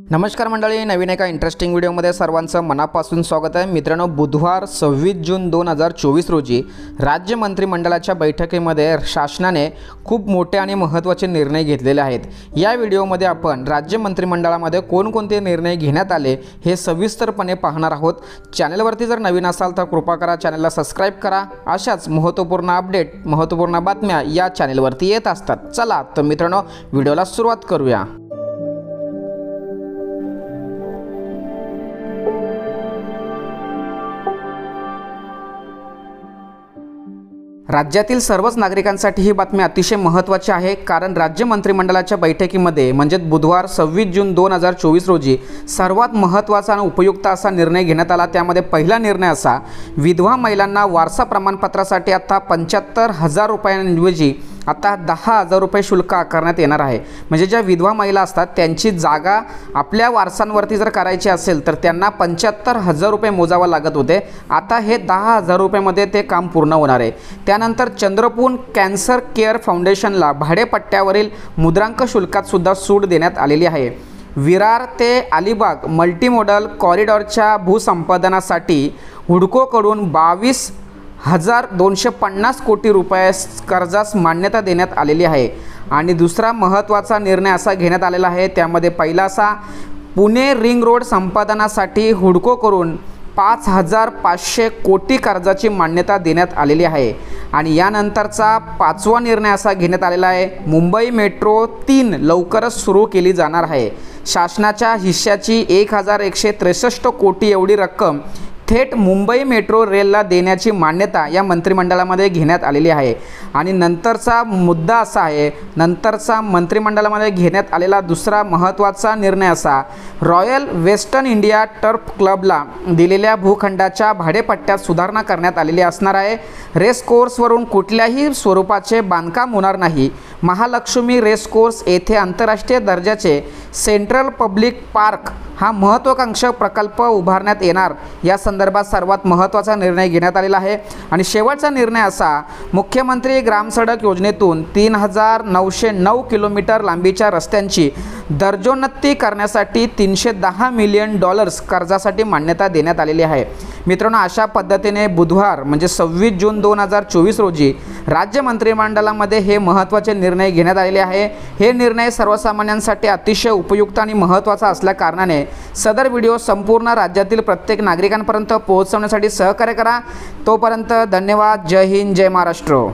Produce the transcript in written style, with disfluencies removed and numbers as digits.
नमस्कार मंडळी, नवीन एका इंटरेस्टिंग व्हिडिओमध्ये सर्वांचं मनापासून स्वागत आहे। मित्रांनो, बुधवार 26 जून 2024 रोजी राज्य मंत्रिमंडळाच्या बैठकीमध्ये शासनाने खूप मोठे आणि महत्त्वाचे निर्णय घेतलेले आहेत। या व्हिडिओमध्ये आपण राज्य मंत्रिमंडळामध्ये कोणकोणते निर्णय घेण्यात आले हे सविस्तरपणे पाहणार आहोत। चॅनलवरती जर नवीन असाल तर कृपा करा चॅनलला सबस्क्राइब करा। अशाच महत्त्वपूर्ण अपडेट, महत्त्वपूर्ण बातम्या या चॅनलवरती येत असतात। चला तर मित्रांनो, व्हिडिओला सुरुवात करूया। राज्यातील सर्वच नागरिकांसाठी ही बातमी अतिशय महत्त्वाची आहे, कारण राज्य मंत्रिमंडळाच्या बैठकीमध्ये म्हणजे बुधवार 26 जून 2024 रोजी सर्वात महत्त्वाचा आणि उपयुक्त असा निर्णय घेण्यात आला। त्यामध्ये पहिला निर्णय असा, विधवा महिलांना वारसा प्रमाणपत्रासाठी आता 75,000 रुपयांऐवजी आता 10,000 रुपये शुल्क आकारण्यात येणार आहे। म्हणजे ज्या विधवा महिला असतात त्यांची जागा आपल्या वारसांवरती जर करायची असेल तर त्यांना 75,000 रुपये मोजावा लागत होते, आता हे 10,000 रुपयामध्ये ते काम पूर्ण होणार आहे। त्यानंतर चंद्रपूर कॅन्सर केअर फाउंडेशनला भाडेपट्ट्यावरील मुद्रांक शुल्कात सुद्धा सूट देण्यात आलेली आहे। विरार ते अलिबाग मल्टीमोडल कॉरिडॉरच्या भूसंपादनासाठी हुडकोकडून 22,250 कोटी रुपये कर्जास मान्यता देण्यात आलेली आहे। आणि दुसरा महत्त्वाचा निर्णय असा घेण्यात आलेला आहे, त्यामध्ये पहिला असा, पुणे रिंग रोड संपादनासाठी हुडकोकडून 5,500 कोटी कर्जाची मान्यता देण्यात आलेली आहे। आणि यानंतरचा पाचवा निर्णय असा घेण्यात आलेला आहे, मुंबई मेट्रो 3 लवकरच सुरू केली जाणार आहे। शासनाच्या हिश्श्याची 1,163 कोटी एवढी रक्कम थेट मुंबई मेट्रो रेलला देण्याची मान्यता या मंत्रिमंडळामध्ये घेण्यात आलेली आहे। आणि नंतरचा मुद्दा असा आहे, नंतरचा मंत्रिमंडळामध्ये घेण्यात आलेला दुसरा महत्त्वाचा निर्णय असा, रॉयल वेस्टर्न इंडिया टर्फ क्लबला दिलेल्या भूखंडाच्या भाडेपट्ट्यात सुधारणा करण्यात आलेली असणार आहे। रेस कोर्सवरून कुठल्याही स्वरूपाचे बांधकाम होणार नाही। महालक्ष्मी रेस कोर्स येथे आंतरराष्ट्रीय दर्जाचे सेंट्रल पब्लिक पार्क हा महत्त्वाकांक्षी प्रकल्प उभारण्यात येणार। या संदर्भात सर्वात महत्त्वाचा निर्णय घेण्यात आलेला आहे। आणि शेवटचा निर्णय असा, मुख्यमंत्री ग्राम सडक योजनेतून 3,909 किलोमीटर लांबीच्या रस्त्यांची दर्जोन्नती करण्यासाठी $310 मिलियन कर्जासाठी मान्यता देण्यात आलेली आहे। मित्रांनो, अशा पद्धतीने बुधवार म्हणजे 26 जून 2024 रोजी राज्य मंत्रिमंडळामध्ये हे महत्त्वाचे निर्णय घेण्यात आलेले आहे। हे निर्णय सर्वसामान्यांसाठी अतिशय उपयुक्त आणि महत्त्वाचा असल्या कारणाने सदर व्हिडिओ संपूर्ण राज्यातील प्रत्येक नागरिकांपर्यंत पोहोचवण्यासाठी सहकार्य करा। तोपर्यंत धन्यवाद। जय हिंद, जय महाराष्ट्र।